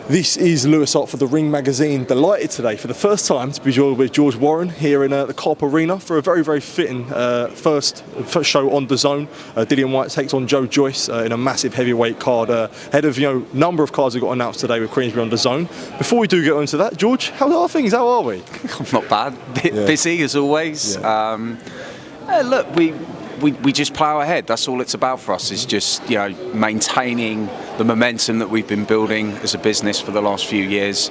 This is Lewis Ott for the Ring Magazine. Delighted today for the first time to be joined with George Warren here in the Carp Arena for a very, very fitting first show on DAZN. Dillian Whyte takes on Joe Joyce in a massive heavyweight card ahead of number of cards that got announced today with Queensberry on DAZN. Before we do get into that, George, how are things? How are we? Not bad. Busy as always. Yeah. Look, we just plough ahead. That's all it's about for us. Is just maintaining the momentum that we've been building as a business for the last few years.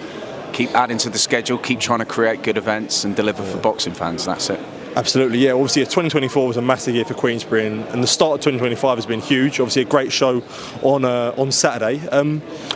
Keep adding to the schedule. Keep trying to create good events and deliver for boxing fans. That's it. Absolutely, yeah. Obviously, 2024 was a massive year for Queensberry, and the start of 2025 has been huge. Obviously, a great show on Saturday.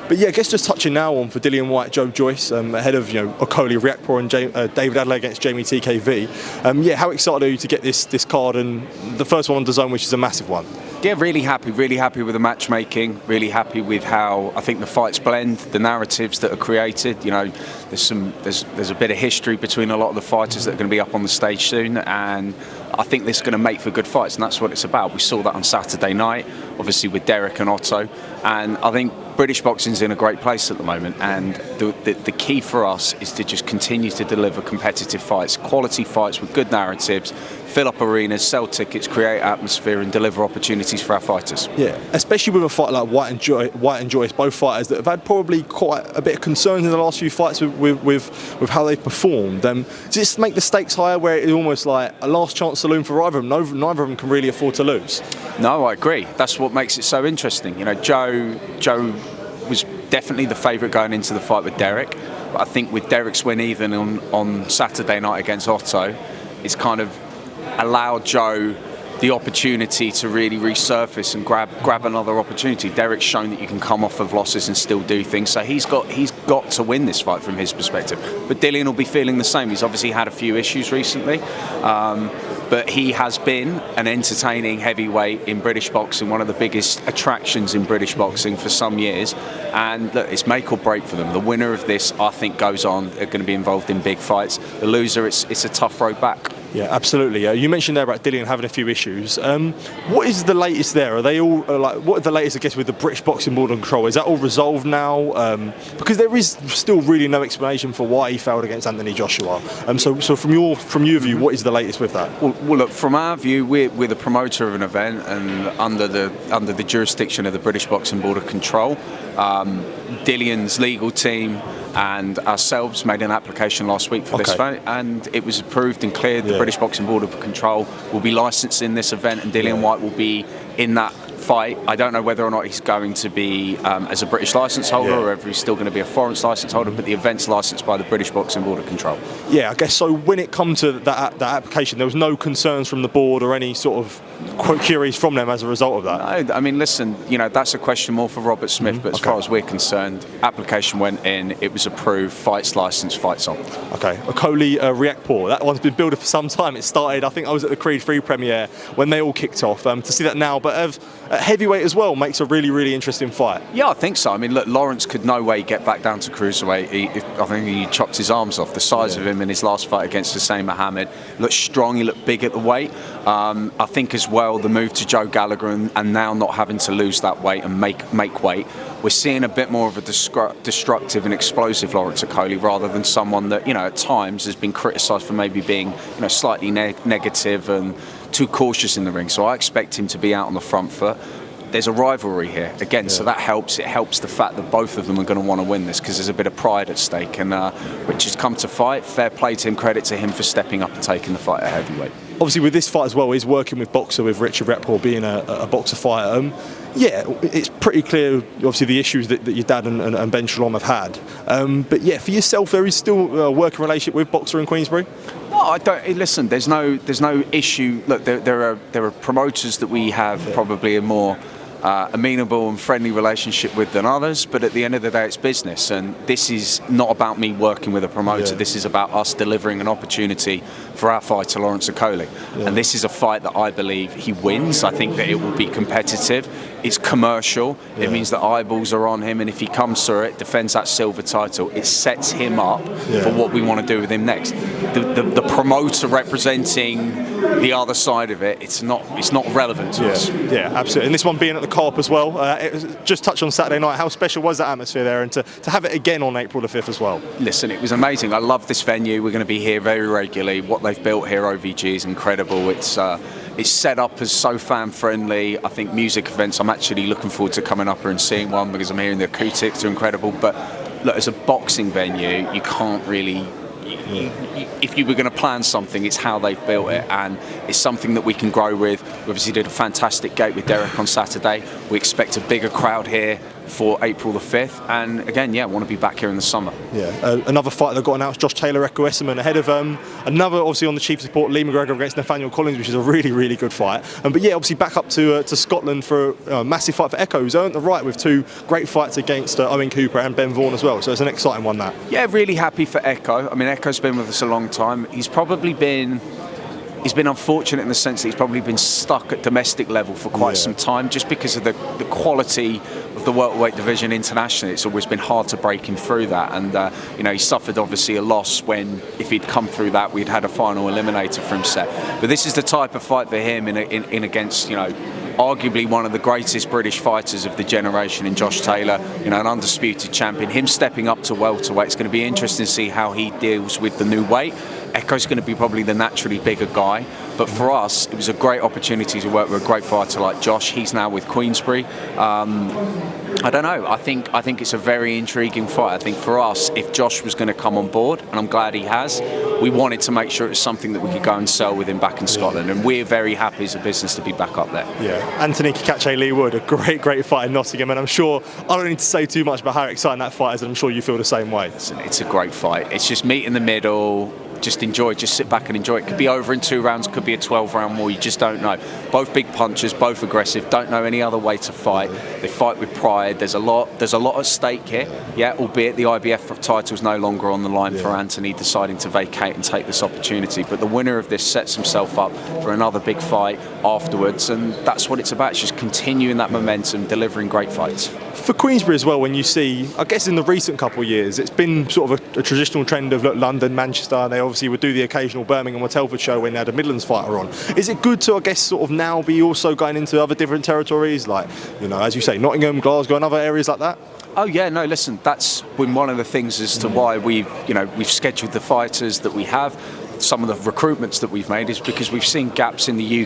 But yeah, I guess just touching now on for Dillian Whyte, Joe Joyce, ahead of Okolie, Riakporhe, and David Adelaide against Jamie TKV. Yeah, how excited are you to get this card and the first one on DAZN, which is a massive one? Yeah, really happy with the matchmaking, really happy with how I think the fights blend, the narratives that are created. There's a bit of history between a lot of the fighters that are going to be up on the stage soon, and I think this is going to make for good fights, and that's what it's about. We saw that on Saturday night, obviously with Derek and Otto, and I think British boxing's in a great place at the moment, and the key for us is to just continue to deliver competitive fights, quality fights with good narratives, fill up arenas, sell tickets, create atmosphere, and deliver opportunities for our fighters. Yeah, especially with a fight like Whyte and Joyce, both fighters that have had probably quite a bit of concerns in the last few fights with how they've performed. Does this make the stakes higher, where it's almost like a last chance saloon for either of them? Neither of them can really afford to lose. No, I agree. That's what makes it so interesting. Joe was definitely the favourite going into the fight with Derek, but I think with Derek's win even on Saturday night against Otto, it's kind of allowed Joe the opportunity to really resurface and grab another opportunity. Derek's shown that you can come off of losses and still do things, so he's got to win this fight from his perspective. But Dillian will be feeling the same. He's obviously had a few issues recently, but he has been an entertaining heavyweight in British boxing, one of the biggest attractions in British boxing for some years. And look, it's make or break for them. The winner of this, I think, goes on. They're going to be involved in big fights. The loser, it's a tough road back. Yeah, absolutely. You mentioned there about Dillian having a few issues. What is the latest there? Are they all what are the latest, I guess, with the British Boxing Board and control? Is that all resolved now? Because there is still really no explanation for why he failed against Anthony Joshua. So from your view, what is the latest with that? Well, look, from our view, we're the promoter of an event and under the jurisdiction of the British Boxing Board of Control. Dillian's legal team and ourselves made an application last week for this fight, and it was approved and cleared. The British Boxing Board of Control will be licensing this event, and Dillian Whyte will be in that fight. I don't know whether or not he's going to be as a British licence holder or whether he's still going to be a foreign licence holder, but the event's licensed by the British Boxing Board of Control. Yeah, I guess so. When it comes to that application, there was no concerns from the board or any sort of queries from them as a result of that? No, I mean, listen, that's a question more for Robert Smith, but as far as we're concerned, application went in, it was approved, fights licensed, fights on. Okay, Okolie, Riakporhe, that one's been building for some time. It started, I think I was at the Creed 3 premiere when they all kicked off. To see that now, but at heavyweight as well, makes a really, really interesting fight. Yeah, I think so. I mean, look, Lawrence could no way get back down to cruiserweight. I think he chopped his arms off. The size of him in his last fight against Hussein Mohammed. Looked strong, he looked big at the weight. I think as well, the move to Joe Gallagher and now not having to lose that weight and make weight, we're seeing a bit more of a destructive and explosive Lawrence Okolie rather than someone that, at times has been criticised for maybe being, slightly negative and too cautious in the ring. So I expect him to be out on the front foot. There's a rivalry here again, so that helps. It helps the fact that both of them are going to want to win this because there's a bit of pride at stake. And Rich has come to fight. Fair play to him. Credit to him for stepping up and taking the fight at heavyweight. Obviously, with this fight as well, he's working with boxer with Richard Riakporhe being a boxer fighter. Yeah, it's pretty clear, obviously, the issues that your dad and Ben Shalom have had. But yeah, for yourself, there is still a working relationship with boxer in Queensberry. No, I don't. Listen, there's no issue. Look, there are promoters that we have probably a more amenable and friendly relationship with than others, but at the end of the day it's business, and this is not about me working with a promoter. This is about us delivering an opportunity for our fighter Lawrence Okolie, and this is a fight that I believe he wins. I think that it will be competitive. It's commercial. It means that eyeballs are on him, and if he comes through it, defends that silver title, it sets him up for what we want to do with him next. The promoter representing the other side of it, it's not relevant to us. Yeah, absolutely. And this one being at the co-op as well. It was just touched on Saturday night. How special was that atmosphere there, and to have it again on April the 5th as well? Listen, it was amazing. I love this venue. We're going to be here very regularly. What they've built here, OVG, is incredible. It's set up as so fan friendly. I think music events, I'm actually looking forward to coming up here and seeing one, because I'm hearing the acoustics are incredible. But look, as a boxing venue, you can't really, if you were going to plan something, it's how they've built it, and it's something that we can grow with. We obviously did a fantastic gate with Derek on Saturday. We expect a bigger crowd here for April the 5th, and again, I want to be back here in the summer. Another fight that got announced, Josh Taylor, Ekow Essuman, ahead of another, obviously on the chief support, Lee McGregor against Nathaniel Collins, which is a really, really good fight. But obviously back up to Scotland for a massive fight for Ekow, who's earned the right with 2 great fights against Owen Cooper and Ben Vaughan as well, so it's an exciting one, that. Yeah, really happy for Ekow. I mean, Ekow's been with us a long time. He's been unfortunate in the sense that he's probably been stuck at domestic level for quite some time, just because of the quality of the welterweight division internationally. It's always been hard to break him through that, and he suffered obviously a loss when, if he'd come through that, we'd had a final eliminator for him set. But this is the type of fight for him in against, arguably one of the greatest British fighters of the generation in Josh Taylor, an undisputed champion. Him stepping up to welterweight, it's going to be interesting to see how he deals with the new weight. Ekow's going to be probably the naturally bigger guy, but for us, it was a great opportunity to work with a great fighter like Josh. He's now with Queensberry. I don't know. I think it's a very intriguing fight. I think for us, if Josh was going to come on board, and I'm glad he has, we wanted to make sure it was something that we could go and sell with him back in Scotland, and we're very happy as a business to be back up there. Anto Cacace, Leigh Wood, a great fight in Nottingham, and I'm sure I don't need to say too much about how exciting that fight is, and I'm sure you feel the same way. It's a great fight. It's just meet in the middle. Just enjoy, just sit back and enjoy it. Could be over in 2 rounds, could be a 12-round war, you just don't know. Both big punchers, both aggressive, don't know any other way to fight. They fight with pride. There's a lot at stake here, albeit the IBF title's no longer on the line for Anthony deciding to vacate and take this opportunity. But the winner of this sets himself up for another big fight afterwards, and that's what it's about. It's just continuing that momentum, delivering great fights. For Queensberry as well, when you see, I guess in the recent couple of years, it's been sort of a traditional trend of London, Manchester, and they obviously would do the occasional Birmingham or Telford show when they had a Midlands fighter on. Is it good to, I guess, sort of now be also going into other different territories, like, as you say, Nottingham, Glasgow, and other areas like that? Oh yeah, no, listen, that's been one of the things as to why we've scheduled the fighters that we have. Some of the recruitments that we've made is because we've seen gaps in the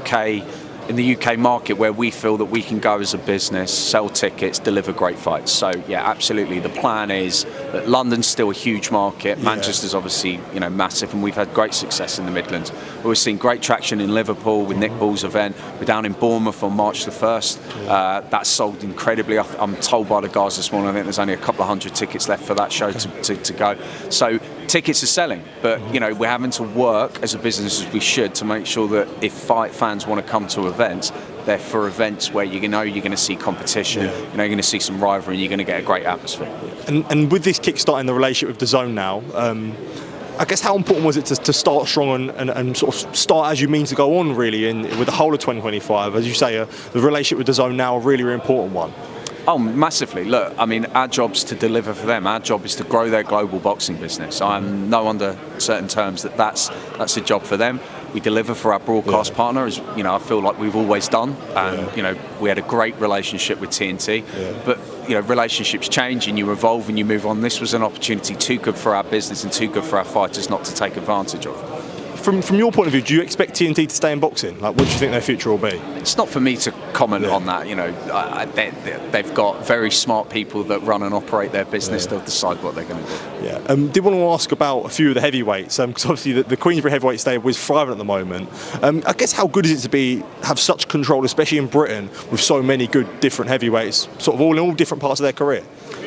UK market where we feel that we can go as a business, sell tickets, deliver great fights. So yeah, absolutely. The plan is that London's still a huge market. Manchester's obviously massive, and we've had great success in the Midlands. We've seen great traction in Liverpool with Nick Ball's event. We're down in Bournemouth on March the 1st. That sold incredibly. I'm told by the guys this morning, I think there's only a couple of hundred tickets left for that show to go. So tickets are selling, but we're having to work as a business as we should to make sure that if fight fans want to come to events, they're for events where you're going to see competition, you're going to see some rivalry, and you're going to get a great atmosphere. And with this kick-starting the relationship with DAZN now, I guess how important was it to start strong and sort of start as you mean to go on, really, with the whole of 2025? As you say, the relationship with DAZN now a really, really important one. Oh, massively. Look, I mean, our job's to deliver for them. Our job is to grow their global boxing business. I know under certain terms that's a job for them. We deliver for our broadcast partner, as I feel like we've always done. And we had a great relationship with TNT. But relationships change and you evolve and you move on. This was an opportunity too good for our business and too good for our fighters not to take advantage of. From your point of view, do you expect TNT to stay in boxing? Like, what do you think their future will be? It's not for me to comment on that. They've got very smart people that run and operate their business. They'll decide what they're going to do. Did want to ask about a few of the heavyweights, because obviously the Queensberry heavyweight stable is thriving at the moment. I guess how good is it to have such control, especially in Britain, with so many good different heavyweights, sort of all in all different parts of their career?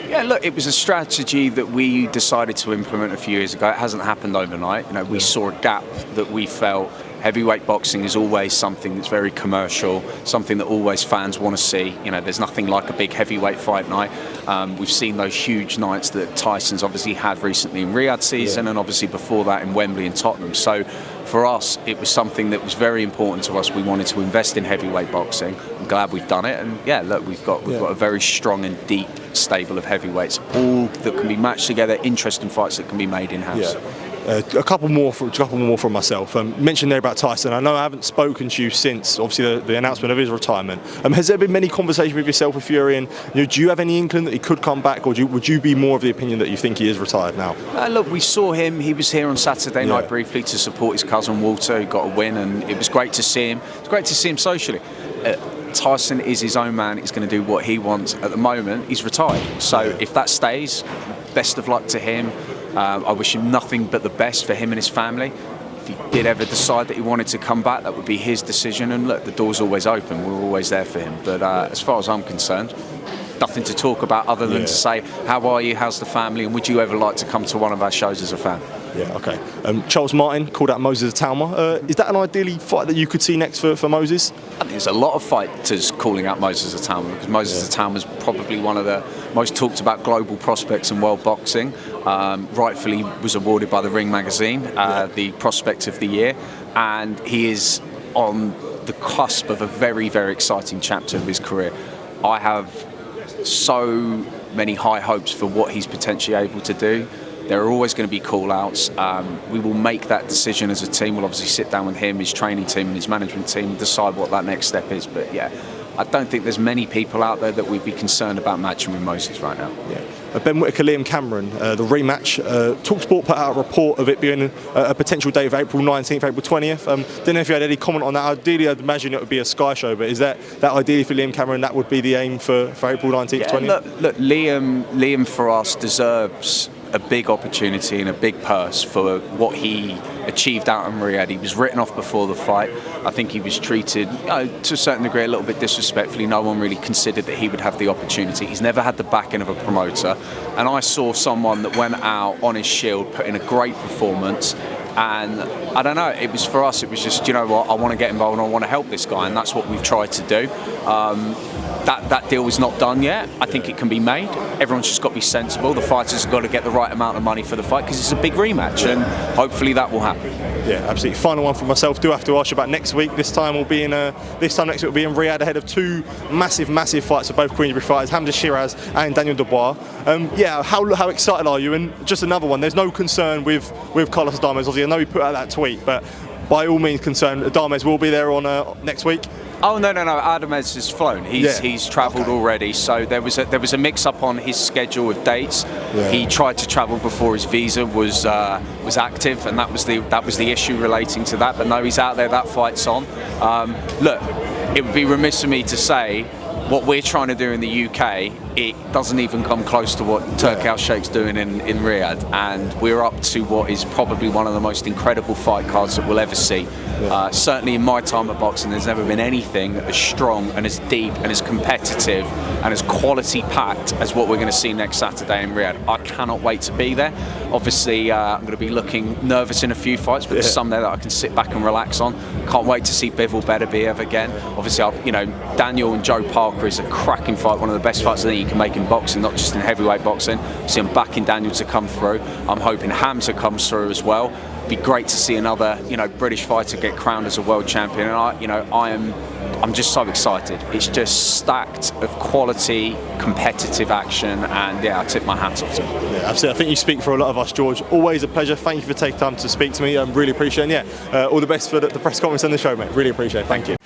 Yeah, look, it was a strategy that we decided to implement a few years ago. It hasn't happened overnight. We saw a gap that we felt. Heavyweight boxing is always something that's very commercial, something that always fans want to see. There's nothing like a big heavyweight fight night. We've seen those huge nights that Tyson's obviously had recently in Riyadh season, and obviously before that in Wembley and Tottenham. So for us, it was something that was very important to us. We wanted to invest in heavyweight boxing. I'm glad we've done it. And yeah, look, we've got a very strong and deep stable of heavyweights, all that can be matched together, interesting fights that can be made in-house. A couple more from myself. Mentioned there about Tyson. I know I haven't spoken to you since, obviously, the announcement of his retirement. Has there been many conversations with yourself with Fury? And do you have any inkling that he could come back, or would you be more of the opinion that you think he is retired now? Look, we saw him. He was here on Saturday night briefly to support his cousin Walter, who got a win, and it was great to see him. It's great to see him socially. Tyson is his own man. He's going to do what he wants. At the moment, he's retired. So if that stays, best of luck to him. I wish him nothing but the best for him and his family. If he did ever decide that he wanted to come back, that would be his decision. And look, the door's always open. We're always there for him. But as far as I'm concerned, nothing to talk about other than to say, how are you, how's the family, and would you ever like to come to one of our shows as a fan? Yeah, okay. Charles Martin called out Moses Itauma. Is that an ideally fight that you could see next for Moses? I think there's a lot of fighters calling out Moses Itauma, because Moses Itauma is probably one of the most talked about global prospects in world boxing. Rightfully was awarded by the Ring magazine the prospect of the year, and he is on the cusp of a very, very exciting chapter of his career. I have so many high hopes for what he's potentially able to do. There are always going to be call-outs. We will make that decision as a team. We'll obviously sit down with him, his training team and his management team, and decide what that next step is. But yeah, I don't think there's many people out there that would be concerned about matching with Moses right now. Yeah. Ben Whittaker, Liam Cameron, the rematch. TalkSport put out a report of it being a potential date of April 19th, April 20th. Don't know if you had any comment on that. Ideally, I'd imagine it would be a Sky show, but is that ideally for Liam Cameron, that would be the aim for April 19th, 20th? Look, Liam for us deserves a big opportunity and a big purse for what he achieved out in Riyadh. He was written off before the fight. I think he was treated, to a certain degree, a little bit disrespectfully. No one really considered that he would have the opportunity. He's never had the backing of a promoter. And I saw someone that went out on his shield, put in a great performance. And I don't know, it was for us, it was just, you know what, I want to get involved and I want to help this guy. And that's what we've tried to do. That deal is not done yet. I think it can be made. Everyone's just got to be sensible. The fighters have got to get the right amount of money for the fight, because it's a big rematch, and hopefully that will happen. Yeah, absolutely. Final one for myself. Do have to ask you about next week. This time next week will be in Riyadh ahead of two massive fights for both Queensberry fighters, Hamzah Sheeraz and Daniel Dubois. How excited are you? And just another one. There's no concern with Carlos Adames. Obviously, I know he put out that tweet, but by all means concerned, Adames will be there on next week. Oh no! Adames has flown. He's travelled already. So there was a mix-up on his schedule of dates. Yeah. He tried to travel before his visa was active, and that was the issue relating to that. But no, he's out there. That fight's on. Look, it would be remiss of me to say what we're trying to do in the UK, it doesn't even come close to what Turkow Sheikh's doing in Riyadh, and we're up to what is probably one of the most incredible fight cards that we'll ever see. Certainly in my time at boxing, there's never been anything as strong and as deep and as competitive and as quality packed as what we're going to see next Saturday in Riyadh. I cannot wait to be there. Obviously, I'm going to be looking nervous in a few fights, but there's some there that I can sit back and relax on. Can't wait to see Bivol Beterbiev again. Obviously, Daniel and Joe Parker is a cracking fight, one of the best fights I think you can make in boxing, not just in heavyweight boxing. See, I'm backing Daniel to come through. I'm hoping Hamzah comes through as well. Be great to see another, British fighter get crowned as a world champion, and I'm just so excited. It's just stacked of quality, competitive action, and I tip my hat off to him. Yeah, absolutely. I think you speak for a lot of us, George. Always a pleasure. Thank you for taking time to speak to me. I really appreciate it. And all the best for the press conference and the show, mate. Really appreciate it. Thank you.